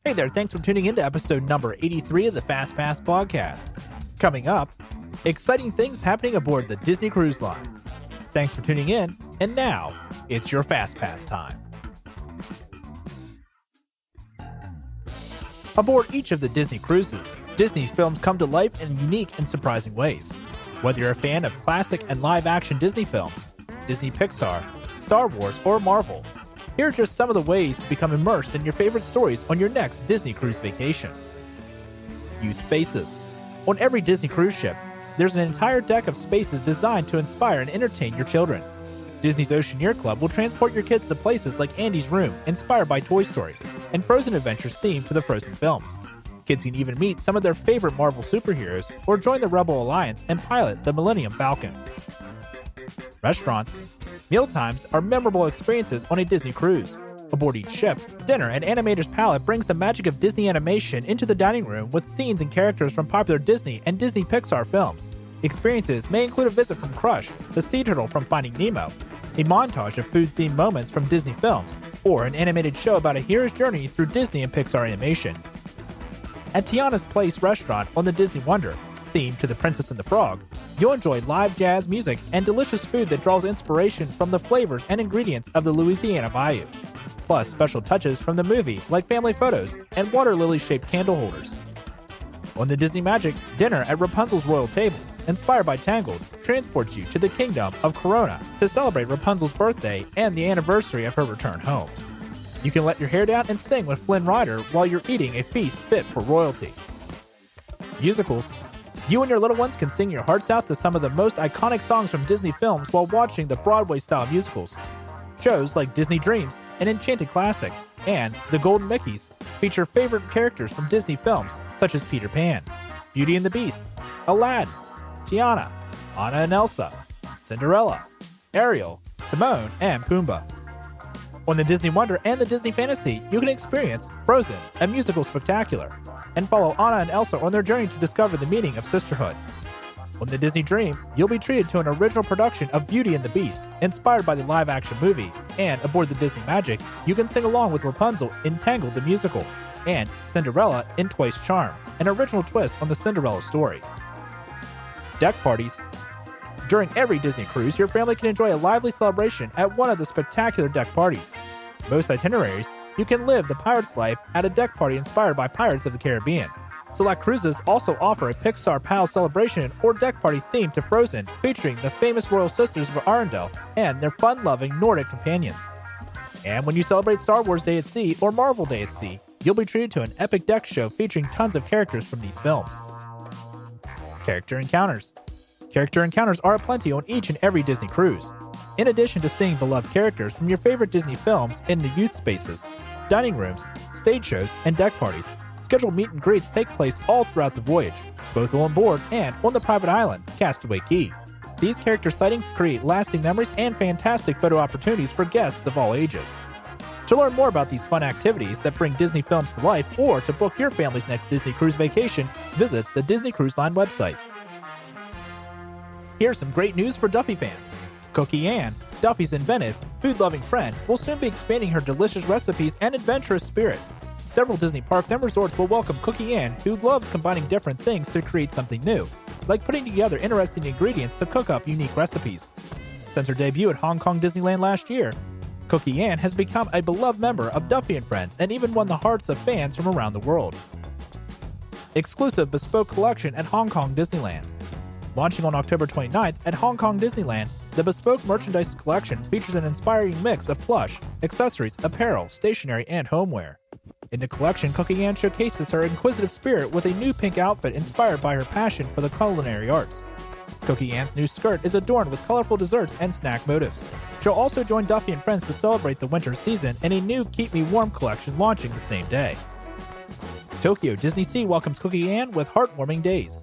Hey there, thanks for tuning in to episode number 83 of the Fast Pass podcast. Coming up, exciting things happening aboard the Disney Cruise Line. Thanks for tuning in, and now, it's your Fast Pass time. Aboard each of the Disney cruises, Disney films come to life in unique and surprising ways. Whether you're a fan of classic and live-action Disney films, Disney Pixar, Star Wars, or Marvel, here are just some of the ways to become immersed in your favorite stories on your next Disney cruise vacation. Youth Spaces. On every Disney cruise ship, there's an entire deck of spaces designed to inspire and entertain your children. Disney's Oceaneer Club will transport your kids to places like Andy's Room, inspired by Toy Story, and Frozen Adventures themed to the Frozen films. Kids can even meet some of their favorite Marvel superheroes or join the Rebel Alliance and pilot the Millennium Falcon. Restaurants. Mealtimes are memorable experiences on a Disney cruise. Aboard each ship, dinner at Animator's Palette brings the magic of Disney animation into the dining room with scenes and characters from popular Disney and Disney Pixar films. Experiences may include a visit from Crush, the sea turtle from Finding Nemo, a montage of food-themed moments from Disney films, or an animated show about a hero's journey through Disney and Pixar animation. At Tiana's Place restaurant on the Disney Wonder, themed to The Princess and the Frog, you'll enjoy live jazz music and delicious food that draws inspiration from the flavors and ingredients of the Louisiana Bayou, plus special touches from the movie like family photos and water lily-shaped candle holders. On the Disney Magic, dinner at Rapunzel's Royal Table, inspired by Tangled, transports you to the kingdom of Corona to celebrate Rapunzel's birthday and the anniversary of her return home. You can let your hair down and sing with Flynn Rider while you're eating a feast fit for royalty. Musicals. You and your little ones can sing your hearts out to some of the most iconic songs from Disney films while watching the Broadway-style musicals. Shows like Disney Dreams, an Enchanted classic, and The Golden Mickeys feature favorite characters from Disney films such as Peter Pan, Beauty and the Beast, Aladdin, Tiana, Anna and Elsa, Cinderella, Ariel, Timon, and Pumbaa. On the Disney Wonder and the Disney Fantasy, you can experience Frozen, a musical spectacular, and follow Anna and Elsa on their journey to discover the meaning of sisterhood. On the Disney Dream, you'll be treated to an original production of Beauty and the Beast, inspired by the live-action movie, and aboard the Disney Magic, you can sing along with Rapunzel in Tangled the Musical, and Cinderella in Twice Charmed, an original twist on the Cinderella story. Deck Parties. During every Disney cruise, your family can enjoy a lively celebration at one of the spectacular deck parties. Most itineraries, you can live the pirate's life at a deck party inspired by Pirates of the Caribbean. Select cruises also offer a Pixar Pal celebration or deck party themed to Frozen, featuring the famous royal sisters of Arendelle and their fun-loving Nordic companions. And when you celebrate Star Wars Day at Sea or Marvel Day at Sea, you'll be treated to an epic deck show featuring tons of characters from these films. Character Encounters. Character encounters are aplenty on each and every Disney cruise. In addition to seeing beloved characters from your favorite Disney films in the youth spaces, dining rooms, stage shows, and deck parties, scheduled meet and greets take place all throughout the voyage, both on board and on the private island, Castaway Cay. These character sightings create lasting memories and fantastic photo opportunities for guests of all ages. To learn more about these fun activities that bring Disney films to life or to book your family's next Disney cruise vacation, visit the Disney Cruise Line website. Here's some great news for Duffy fans. Cookie Ann, Duffy's inventive, food-loving friend, will soon be expanding her delicious recipes and adventurous spirit. Several Disney parks and resorts will welcome Cookie Ann, who loves combining different things to create something new, like putting together interesting ingredients to cook up unique recipes. Since her debut at Hong Kong Disneyland last year, Cookie Ann has become a beloved member of Duffy and Friends and even won the hearts of fans from around the world. Exclusive bespoke collection at Hong Kong Disneyland. Launching on October 29th at Hong Kong Disneyland, the Bespoke Merchandise Collection features an inspiring mix of plush, accessories, apparel, stationery, and homeware. In the collection, Cookie Ann showcases her inquisitive spirit with a new pink outfit inspired by her passion for the culinary arts. Cookie Ann's new skirt is adorned with colorful desserts and snack motifs. She'll also join Duffy and Friends to celebrate the winter season in a new Keep Me Warm collection launching the same day. Tokyo Disney Sea welcomes Cookie Ann with heartwarming days.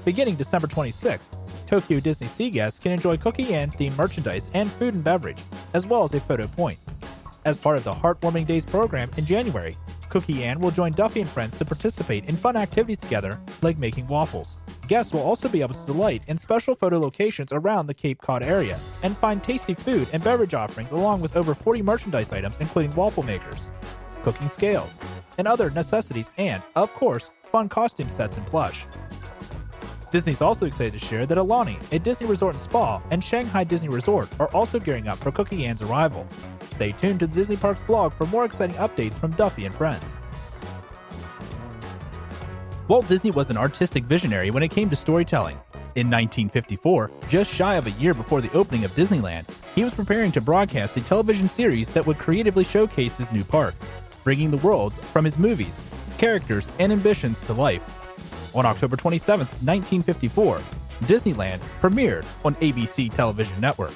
Beginning December 26th, Tokyo Disney Sea guests can enjoy Cookie Ann themed merchandise and food and beverage, as well as a photo point. As part of the Heartwarming Days program in January, Cookie Ann will join Duffy and Friends to participate in fun activities together, like making waffles. Guests will also be able to delight in special photo locations around the Cape Cod area and find tasty food and beverage offerings along with over 40 merchandise items including waffle makers, cooking scales, and other necessities and, of course, fun costume sets and plush. Disney's also excited to share that Aulani, a Disney Resort and Spa, and Shanghai Disney Resort are also gearing up for Cookie Ann's arrival. Stay tuned to the Disney Parks blog for more exciting updates from Duffy and friends. Walt Disney was an artistic visionary when it came to storytelling. In 1954, just shy of a year before the opening of Disneyland, he was preparing to broadcast a television series that would creatively showcase his new park, bringing the worlds from his movies, characters, and ambitions to life. On October 27, 1954, Disneyland premiered on ABC Television Network.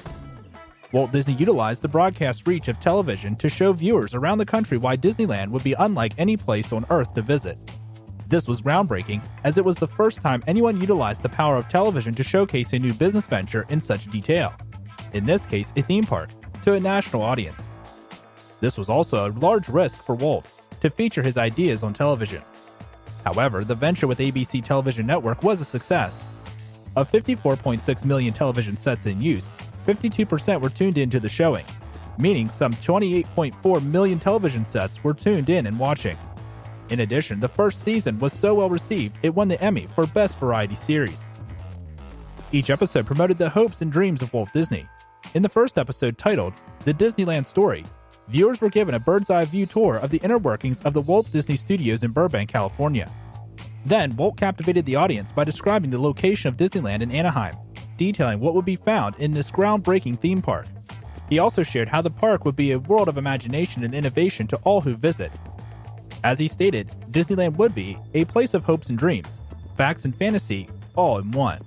Walt Disney utilized the broadcast reach of television to show viewers around the country why Disneyland would be unlike any place on Earth to visit. This was groundbreaking, as it was the first time anyone utilized the power of television to showcase a new business venture in such detail, in this case a theme park, to a national audience. This was also a large risk for Walt, to feature his ideas on television. However, the venture with ABC Television Network was a success. Of 54.6 million television sets in use, 52% were tuned into the showing, meaning some 28.4 million television sets were tuned in and watching. In addition, the first season was so well received it won the Emmy for Best Variety Series. Each episode promoted the hopes and dreams of Walt Disney. In the first episode titled The Disneyland Story, viewers were given a bird's-eye view tour of the inner workings of the Walt Disney Studios in Burbank, California. Then, Walt captivated the audience by describing the location of Disneyland in Anaheim, detailing what would be found in this groundbreaking theme park. He also shared how the park would be a world of imagination and innovation to all who visit. As he stated, Disneyland would be a place of hopes and dreams, facts and fantasy, all in one.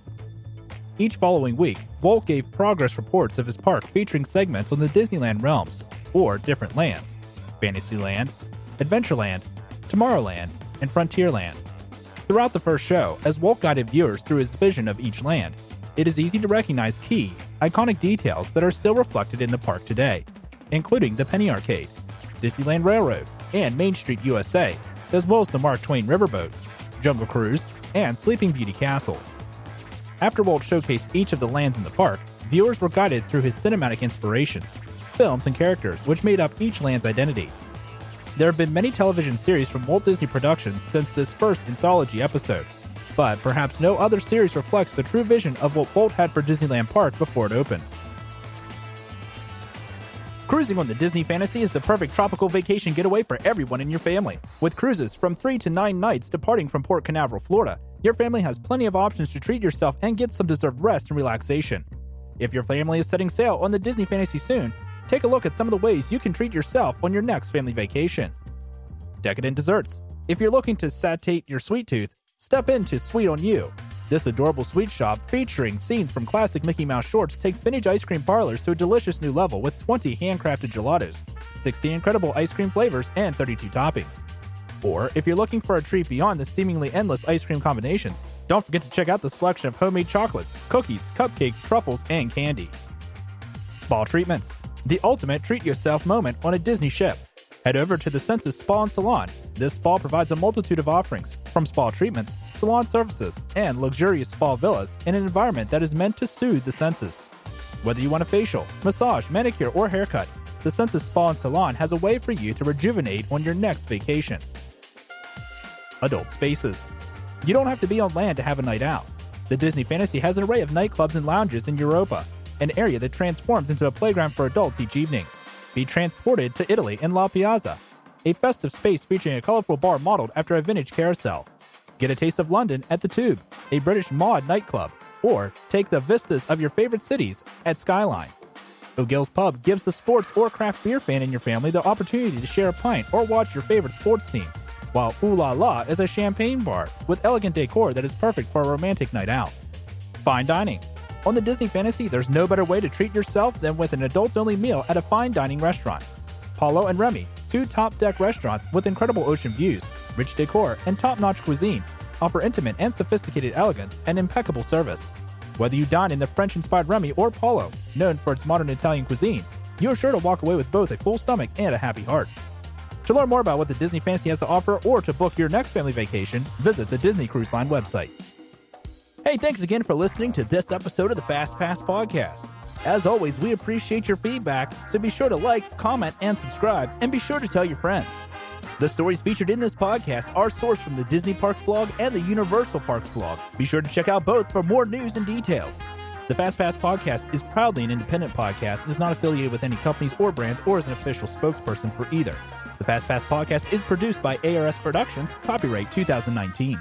Each following week, Walt gave progress reports of his park featuring segments on the Disneyland realms, or different lands: Fantasyland, Adventureland, Tomorrowland, and Frontierland. Throughout the first show, as Walt guided viewers through his vision of each land, it is easy to recognize key, iconic details that are still reflected in the park today, including the Penny Arcade, Disneyland Railroad, and Main Street USA, as well as the Mark Twain Riverboat, Jungle Cruise, and Sleeping Beauty Castle. After Walt showcased each of the lands in the park, viewers were guided through his cinematic inspirations, films, and characters which made up each land's identity. There have been many television series from Walt Disney Productions since this first anthology episode, but perhaps no other series reflects the true vision of what Walt had for Disneyland Park before it opened. Cruising on the Disney Fantasy is the perfect tropical vacation getaway for everyone in your family. With cruises from 3 to 9 nights departing from Port Canaveral, Florida, your family has plenty of options to treat yourself and get some deserved rest and relaxation. If your family is setting sail on the Disney Fantasy soon, take a look at some of the ways you can treat yourself on your next family vacation. Decadent desserts. If you're looking to satiate your sweet tooth, step into Sweet on You. This adorable sweet shop, featuring scenes from classic Mickey Mouse shorts, takes vintage ice cream parlors to a delicious new level with 20 handcrafted gelatos, 60 incredible ice cream flavors, and 32 toppings. Or, if you're looking for a treat beyond the seemingly endless ice cream combinations, don't forget to check out the selection of homemade chocolates, cookies, cupcakes, truffles, and candy. Spa treatments. The ultimate treat-yourself moment on a Disney ship. Head over to the Senses Spa and Salon. This spa provides a multitude of offerings, from spa treatments, salon services, and luxurious spa villas in an environment that is meant to soothe the senses. Whether you want a facial, massage, manicure, or haircut, the Senses Spa and Salon has a way for you to rejuvenate on your next vacation. Adult spaces. You don't have to be on land to have a night out. The Disney Fantasy has an array of nightclubs and lounges in Europa, an area that transforms into a playground for adults each evening. Be transported to Italy in La Piazza, a festive space featuring a colorful bar modeled after a vintage carousel. Get a taste of London at the Tube, a British mod nightclub, or take the vistas of your favorite cities at Skyline. O'Gill's Pub gives the sports or craft beer fan in your family the opportunity to share a pint or watch your favorite sports team, while Ooh La La is a champagne bar with elegant decor that is perfect for a romantic night out. Fine dining. On the Disney Fantasy, there's no better way to treat yourself than with an adults-only meal at a fine dining restaurant. Paulo and Remy, two top-deck restaurants with incredible ocean views, rich decor, and top-notch cuisine, offer intimate and sophisticated elegance and impeccable service. Whether you dine in the French-inspired Remy or Paulo, known for its modern Italian cuisine, you're sure to walk away with both a full stomach and a happy heart. To learn more about what the Disney Fantasy has to offer or to book your next family vacation, visit the Disney Cruise Line website. Hey, thanks again for listening to this episode of the Fast Pass Podcast. As always, we appreciate your feedback, so be sure to like, comment, and subscribe, and be sure to tell your friends. The stories featured in this podcast are sourced from the Disney Parks blog and the Universal Parks blog. Be sure to check out both for more news and details. The Fast Pass Podcast is proudly an independent podcast and is not affiliated with any companies or brands or is an official spokesperson for either. The Fast Pass Podcast is produced by ARS Productions, copyright 2019.